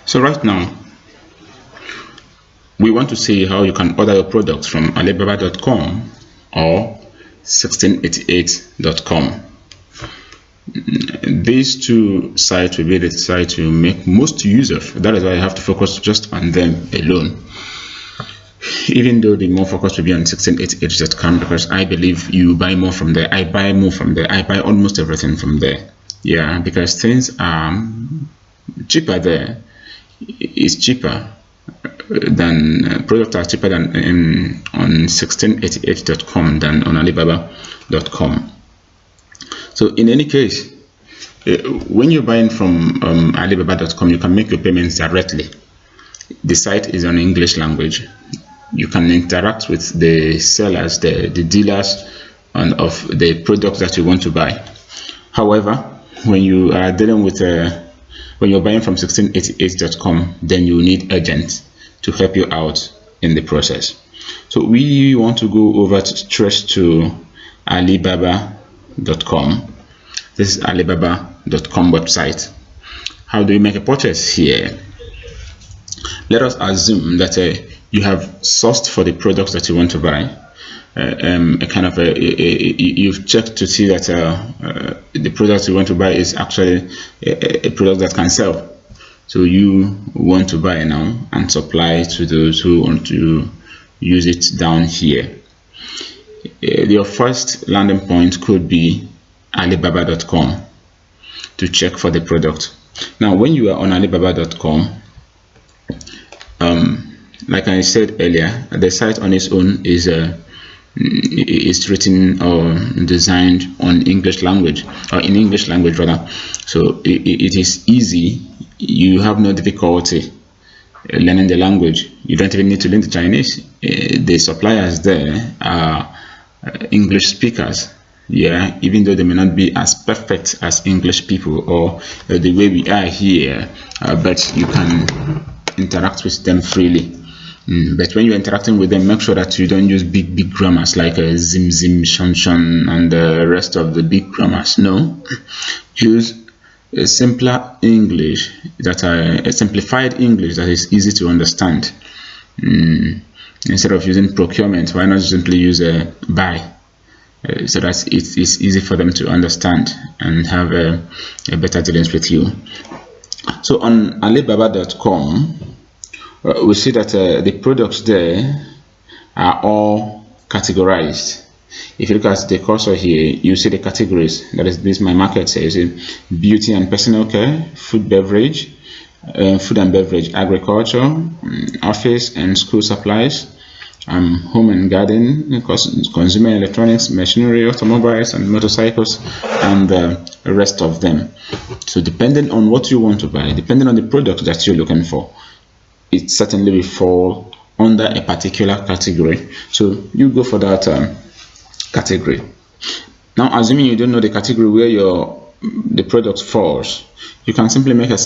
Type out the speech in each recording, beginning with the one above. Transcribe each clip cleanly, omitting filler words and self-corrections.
So right now, we want to see how you can order your products from Alibaba.com or 1688.com. These two sites will be the sites you make most use of. That is why I have to focus just on them alone. Even though the more focus will be on 1688.com, because I believe you buy more from there. I buy more from there. I buy almost everything from there. Yeah, because things are cheaper there. It's cheaper than products are cheaper than on 1688.com than on Alibaba.com. So in any case, when you're buying from Alibaba.com, you can make your payments directly. The site is on English language. You can interact with the sellers, the dealers of the products that you want to buy. However, when you are dealing with when you're buying from 1688.com, then you need agents to help you out in the process. So we want to go over straight to Alibaba.com. This is Alibaba.com website. How do you make a purchase here? Let us assume that you have sourced for the products that you want to buy. You've checked to see that the product you want to buy is actually a product that can sell. So you want to buy now and supply to those who want to use it down here. Your first landing point could be Alibaba.com to check for the product. Now, when you are on Alibaba.com, like I said earlier, the site on its own is written or designed on English language, or in English language rather. So it is easy. You have no difficulty learning the language. You don't even need to learn the Chinese. The suppliers there are English speakers. Yeah, even though they may not be as perfect as English people or the way we are here, but you can interact with them freely. But when you're interacting with them, make sure that you don't use big grammars like zim zim shun shun and the rest of the big grammars. No, use a simpler English, a simplified English that is easy to understand. Instead of using procurement, why not simply use a buy, so that it's easy for them to understand and have a better dealings with you. So on Alibaba.com, we see that the products there are all categorized. If you look at the cursor here, you see the categories. That is, this my market says beauty and personal care, food and beverage, agriculture, office and school supplies, home and garden, consumer electronics, machinery, automobiles and motorcycles, and the rest of them. So depending on what you want to buy, depending on the product that you're looking for, it certainly will fall under a particular category. So you go for that category. Now, assuming you don't know the category where the product falls, you can simply make a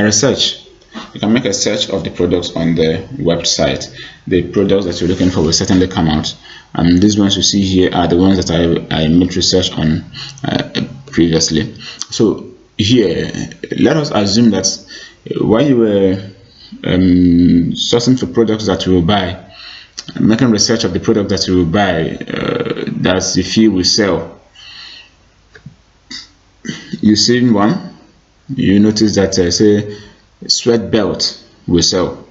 research. You can make a search of the products on the website. The products that you're looking for will certainly come out. And these ones you see here are the ones that I made research on previously. So here, let us assume that while you were sourcing for products that you will buy, making research of the product that you will buy, that you feel will sell, you see one, you notice that say sweat belt will sell,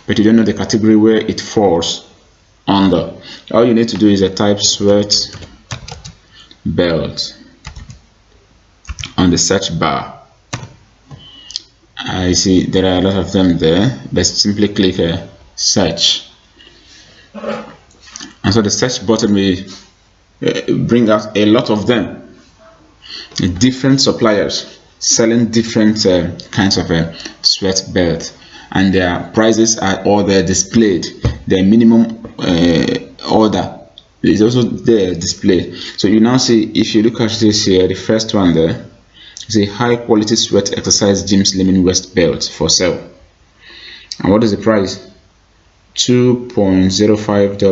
but you don't know the category where it falls under. All you need to do is type sweat belt on the search bar. I see there are a lot of them there, but simply click search, and so the search button will bring out a lot of them, different suppliers selling different kinds of sweat belt, and their prices are all there displayed. Their minimum order is also there displayed. So you now see, if you look at this here, the first one there is a high quality sweat exercise gym slimming waist belt for sale. And what is the price? $2.05 to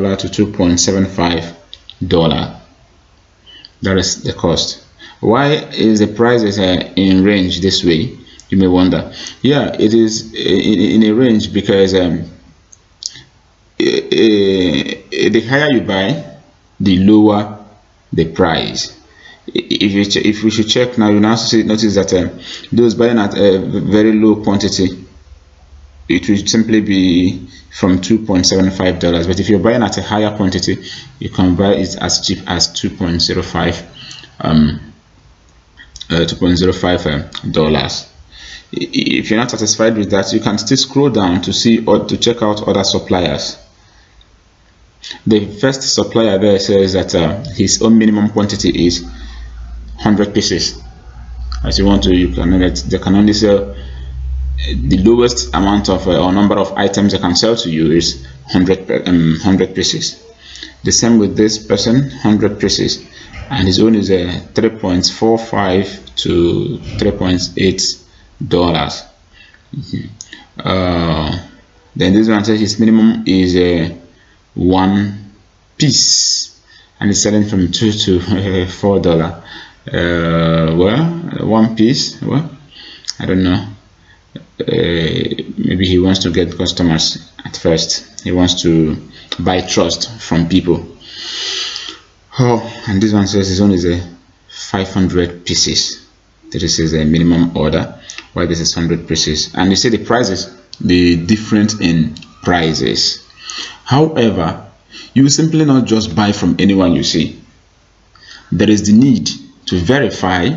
$2.75. That is the cost. Why is the price in range this way? You may wonder. Yeah, it is in a range because the higher you buy, the lower the price. If we should check now, you now notice that those buying at a very low quantity, it will simply be from $2.75. But if you're buying at a higher quantity, you can buy it as cheap as $2.05 dollars. If you're not satisfied with that, you can still scroll down to see or to check out other suppliers. The first supplier there says that his own minimum quantity is 100 pieces. As you want to, they can only sell the lowest amount of or number of items they can sell to you is 100 pieces. The same with this person, 100 pieces, and his own is 3.45 to 3.8 dollars. Then this one says his minimum is 1 piece, and it's selling from $2 to $4. Well, 1 piece. Well, I don't know. Maybe he wants to get customers at first. He wants to buy trust from people. Oh, and this one says his own is 500 pieces. This is a minimum order, while this is 100 pieces. And you see the prices, the difference in prices. However, you will simply not just buy from anyone you see. There is the need to verify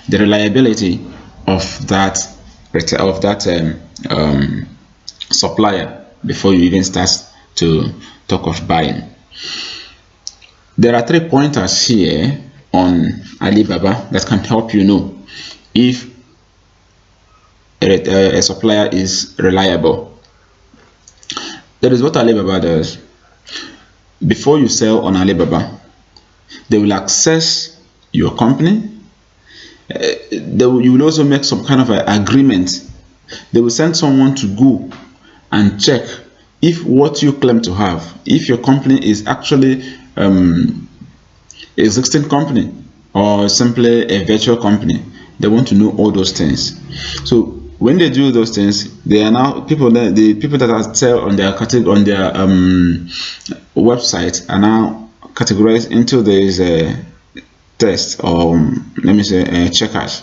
the reliability of that supplier before you even start to talk of buying. There are 3 pointers here on Alibaba that can help you know if a supplier is reliable. That is what Alibaba does. Before you sell on Alibaba, they will access your company. You will also make some kind of an agreement. They will send someone to go and check if what you claim to have, if your company is actually existing company or simply a virtual company. They want to know all those things. So when they do those things, they are now the people that are sell on their website are now categorized into these tests, or let me say checkers.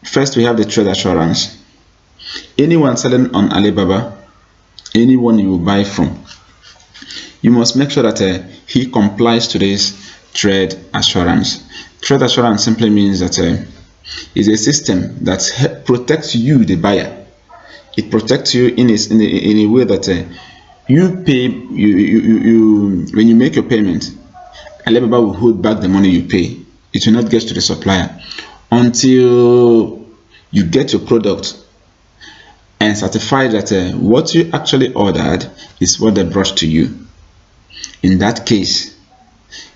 First, we have the trade assurance. Anyone selling on Alibaba, anyone you buy from, you must make sure that he complies to this trade assurance. Trade assurance simply means that it's a system that protects you, the buyer. It protects you in a way that you pay when you make your payment. Alibaba will hold back the money you pay. It will not get to the supplier until you get your product and certify that what you actually ordered is what they brought to you. In that case,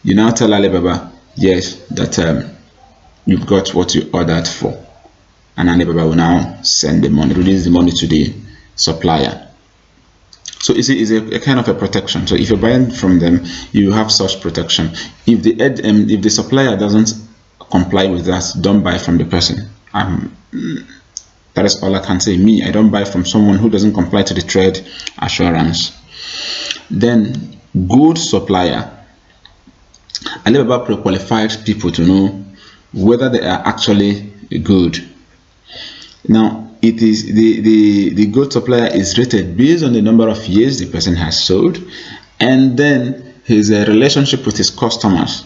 you now tell Alibaba, yes, that you've got what you ordered for, and Alibaba will now send the money, release the money to the supplier. So it's a kind of a protection. So if you're buying from them, you have such protection. If the supplier doesn't comply with that, don't buy from the person. That is all I can say. I don't buy from someone who doesn't comply to the trade assurance. Then good supplier. Alibaba pre-qualifies people to know whether they are actually good. Now, it is the good supplier is rated based on the number of years the person has sold, and then his relationship with his customers.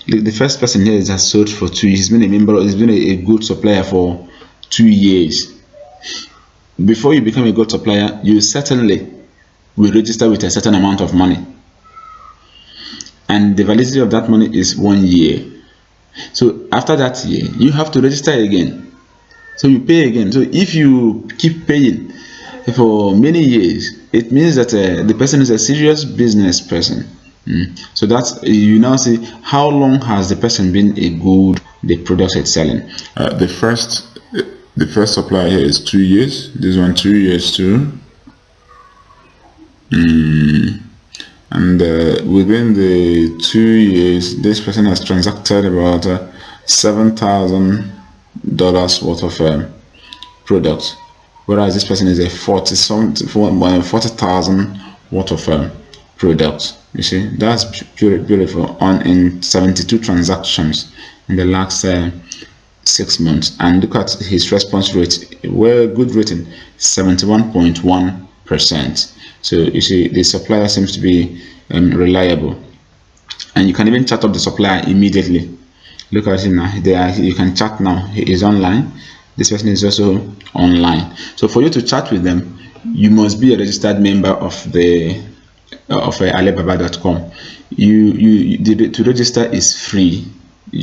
The first person here has sold for 2 years. He's been a member. He's been a good supplier for 2 years. Before you become a good supplier, you certainly will register with a certain amount of money, and the validity of that money is 1 year. So after that year, you have to register again. So you pay again. So if you keep paying for many years, it means that the person is a serious business person. So that's, you now see how long has the person been a good, the product it's selling. The first supplier here is 2 years. This one 2 years too. And within the 2 years, this person has transacted about $7,000 worth of products, whereas this person is a 40,000 worth of products. You see, that's beautiful. On in 72 transactions in the last 6 months, and look at his response rate. Well, good rating, 71.1%. So you see, the supplier seems to be reliable, and you can even chat up the supplier immediately. Look at him now. You can chat now. He is online. This person is also online. So for you to chat with them, you must be a registered member of the Alibaba.com. To register is free,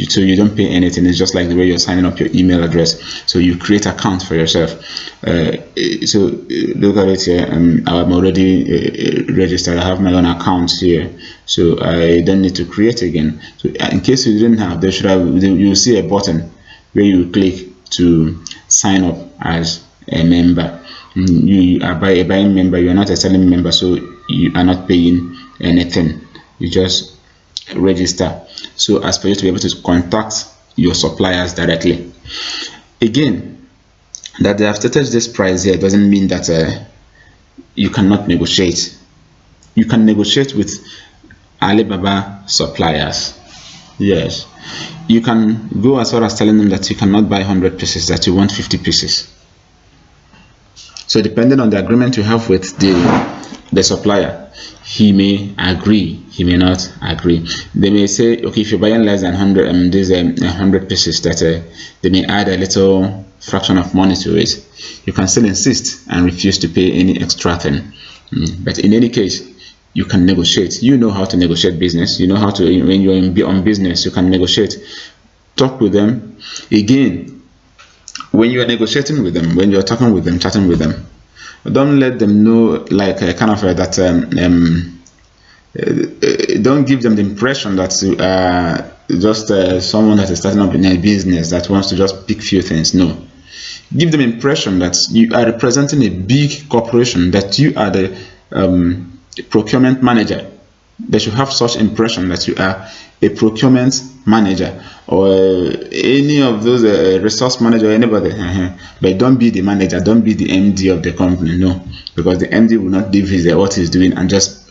so you don't pay anything. It's just like the way you're signing up your email address. So you create account for yourself. So look at it here. I'm already registered. I have my own account here, so I don't need to create again. So in case you didn't have, you'll see a button where you click to sign up as a member. You are a buying member. You are not a selling member, so you are not paying anything. You just register, so as for you to be able to contact your suppliers directly. Again, that they have stated this price here doesn't mean that you cannot negotiate. You can negotiate with Alibaba suppliers. Yes, you can go as far as telling them that you cannot buy 100 pieces, that you want 50 pieces. So depending on the agreement you have with the supplier, he may agree, he may not agree. They may say, okay, if you're buying less than 100, there's 100 pieces, that they may add a little fraction of money to it. You can still insist and refuse to pay any extra thing. But in any case, you can negotiate. You know how to negotiate business. You know how to, when you're on business, you can negotiate. Talk with them. Again, when you are negotiating with them, when you're talking with them, chatting with them, don't let them know like that don't give them the impression that you are just someone that is starting up in a business that wants to just pick few things. No, give them impression that you are representing a big corporation, that you are the procurement manager. They should have such impression that you are a procurement manager, or any of those resource manager, or anybody. But don't be the manager, don't be the MD of the company. No, because the MD will not leave what he's doing and just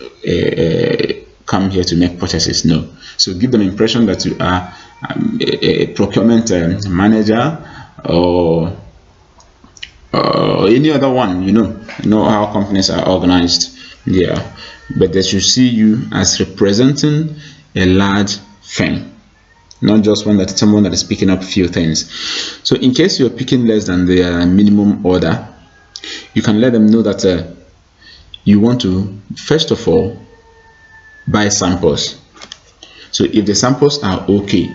come here to make purchases. No, so give them impression that you are a procurement manager, or any other one. You know how companies are organized. Yeah, but they should see you as representing a large firm, not just someone that is picking up few things. So in case you're picking less than the minimum order, you can let them know that you want to first of all buy samples. So if the samples are okay,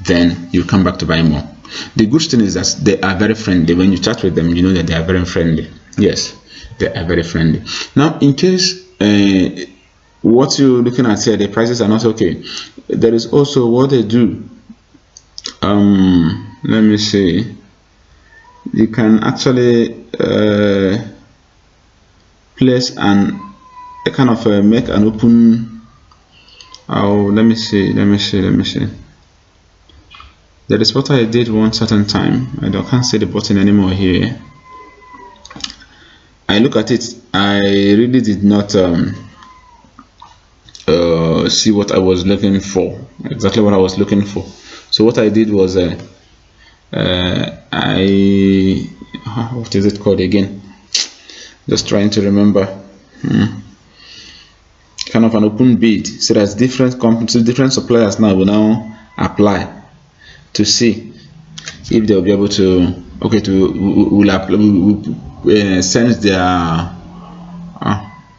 then you come back to buy more. The good thing is that they are very friendly. When you chat with them, you know that they are very friendly. Yes, they are very friendly. Now, in case what you're looking at here, the prices are not okay, there is also what they do. Let me see. You can actually place a kind of make an open. Oh, let me see. That is what I did one certain time. I can't see the button anymore here. I look at it. I really did not see what I was looking for, exactly what I was looking for. So what I did was what is it called again? Just trying to remember. Kind of an open bid, so that different companies, different suppliers now will now apply to see if they'll be able to send their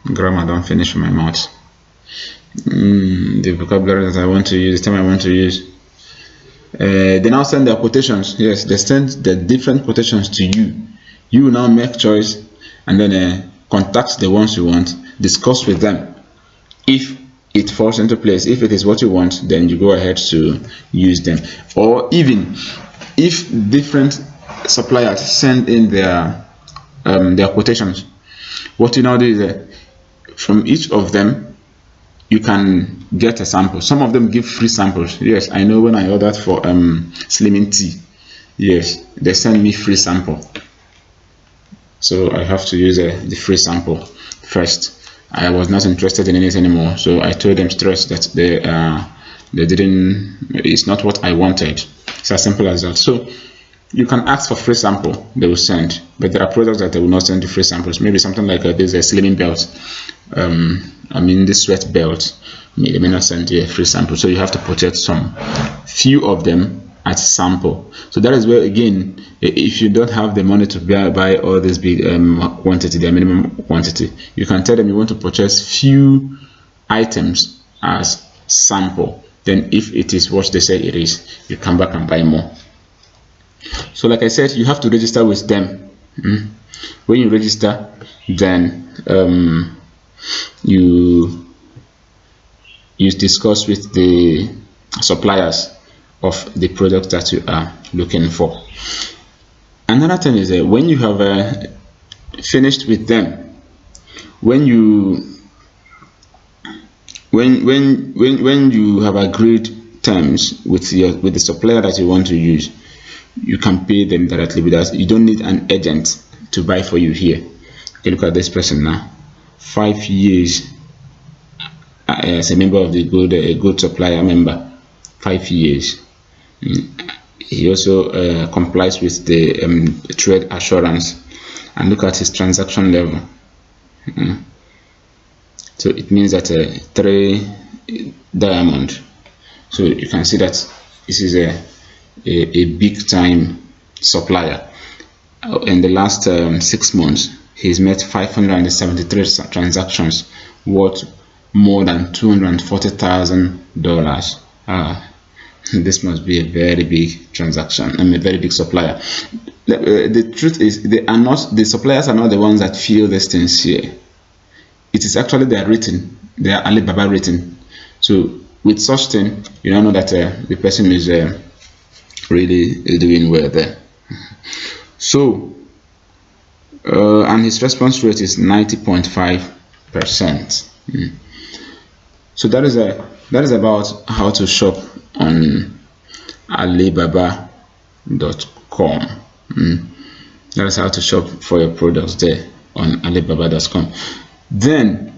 grammar don't finish in my mouth. The vocabulary that I want to use, the term I want to use. They now send their quotations. Yes, they send the different quotations to you. You will now make choice and then contact the ones you want, discuss with them. If it falls into place, if it is what you want, then you go ahead to use them. Or even if different suppliers send in their quotations, what you now do is from each of them you can get a sample. Some of them give free samples. Yes, I know. When I ordered for slimming tea, yes, they send me free sample. so I have to use the free sample first. I was not interested in it anymore, so I told them straight that they didn't, it's not what I wanted. It's as simple as that. So you can ask for free sample, they will send, but there are products that they will not send you free samples. Maybe something like this, a slimming belt, I mean this sweat belt, they may not send you a free sample, so you have to purchase some few of them at sample. So that is where, again, if you don't have the money to buy all this big quantity, the minimum quantity, you can tell them you want to purchase few items as sample. Then if it is what they say it is, you come back and buy more. So like I said, you have to register with them. When you register, then you discuss with the suppliers of the product that you are looking for. Another thing is that when you have finished with them, when you have agreed terms with the supplier that you want to use, you can pay them directly with us. You don't need an agent to buy for you here. Okay, look at this person now, 5 years as a member of the good supplier member, 5 years. He also complies with the trade assurance, and look at his transaction level. So it means that 3 diamond. So you can see that this is a big time supplier. In the last 6 months, he's made 573 transactions worth more than $240,000. This must be a very big transaction. I'm a very big supplier. The truth is, the suppliers are not the ones that feel these things here. It is actually they are Alibaba written. So with such thing, you don't know that the person is really doing well there. So and his response rate is 90.5%. So that is about how to shop on Alibaba.com. That is how to shop for your products there on Alibaba.com. Then,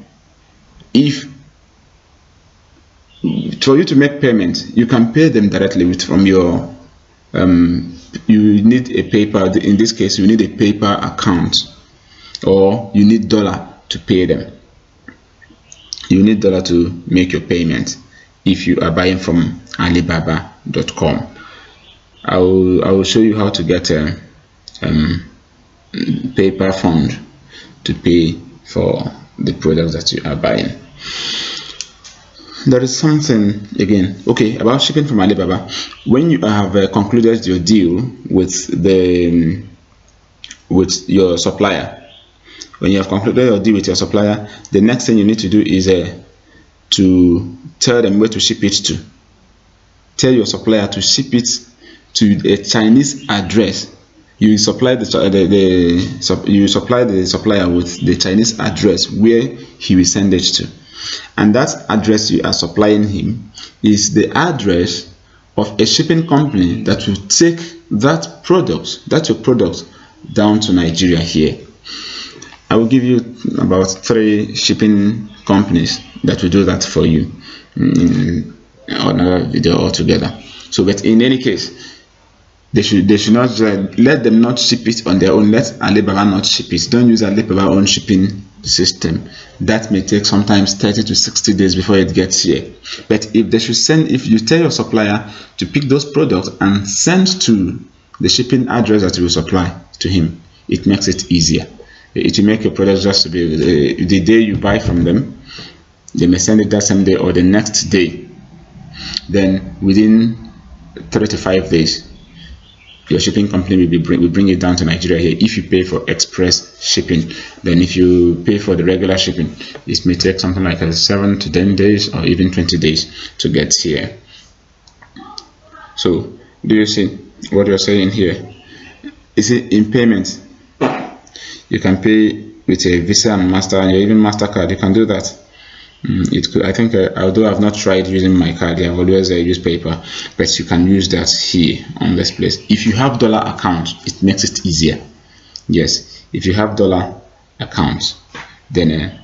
for you to make payment, you can pay them directly from your you need a PayPal. In this case, you need a PayPal account, or you need dollar to pay them. You need dollar to make your payment if you are buying from Alibaba.com. I will show you how to get a PayPal fund to pay for the products that you are buying. There is something again, okay, about shipping from Alibaba. When you have concluded your deal with your supplier, when you have concluded your deal with your supplier, the next thing you need to do is to tell them where to ship it to. Tell your supplier to ship it to a Chinese address. You supply the supplier with the Chinese address where he will send it to. And that address you are supplying him is the address of a shipping company that will take that your product down to Nigeria here. I will give you about 3 shipping companies that will do that for you in another video altogether. So, but in any case, they should not let them not ship it on their own. Let Alibaba not ship it. Don't use Alibaba own shipping system. That may take sometimes 30 to 60 days before it gets here. But if you tell your supplier to pick those products and send to the shipping address that you will supply to him, it makes it easier. It will make your products just to be the day you buy from them, they may send it that same day or the next day. Then within 3 to 5 days, your shipping company will bring it down to Nigeria here if you pay for express shipping. Then if you pay for the regular shipping, it may take something like 7 to 10 days or even 20 days to get here. So do you see what you're saying here? Is it in payment? You can pay with a Visa and Master, and even MasterCard. You can do that. It could, I think, although I've not tried using my card, I've always used paper, but you can use that here on this place. If you have dollar account, it makes it easier. Yes, if you have dollar accounts, then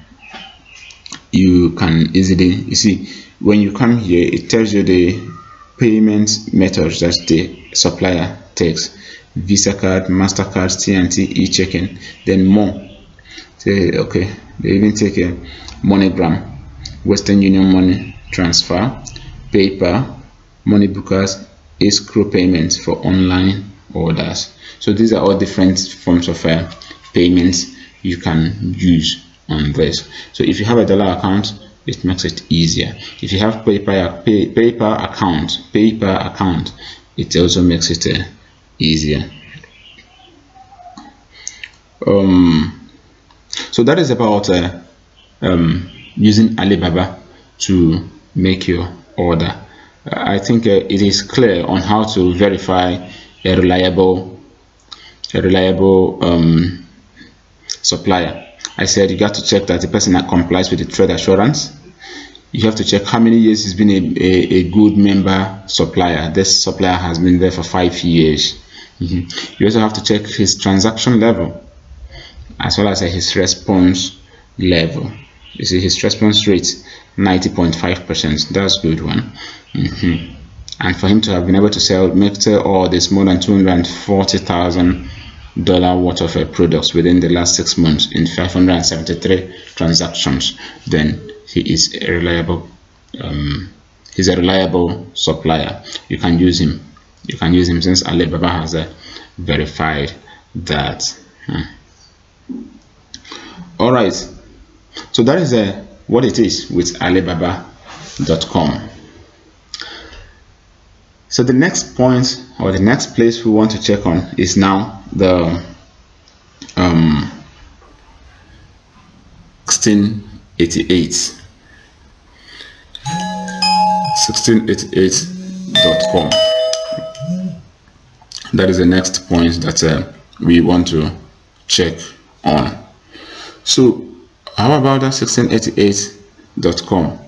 you can easily, you see, when you come here, it tells you the payment methods that the supplier takes: Visa card, MasterCard, TNT, e-checking, then more. Say, okay, they even take a MoneyGram, Western Union money transfer, PayPal, money bookers, escrow payments for online orders. So these are all different forms of payments you can use on this. So if you have a dollar account, it makes it easier. If you have PayPal account, it also makes it easier. So that is about using Alibaba to make your order. I think it is clear on how to verify a reliable supplier. I said you got to check that the person that complies with the trade assurance. You have to check how many years he's been a good member supplier. This supplier has been there for 5 years. You also have to check his transaction level, as well as his response level. You see his response rate 90.5%. That's a good one. And for him to have been able to make all this more than $240,000 worth of products within the last 6 months in 573 transactions, then he is a reliable he's a reliable supplier. You can use him. Since Alibaba has verified that. All right, so that is what it is with Alibaba.com. So the next point, or the next place we want to check on, is now the 1688.com. That is the next point that we want to check on. So how about that 1688.com?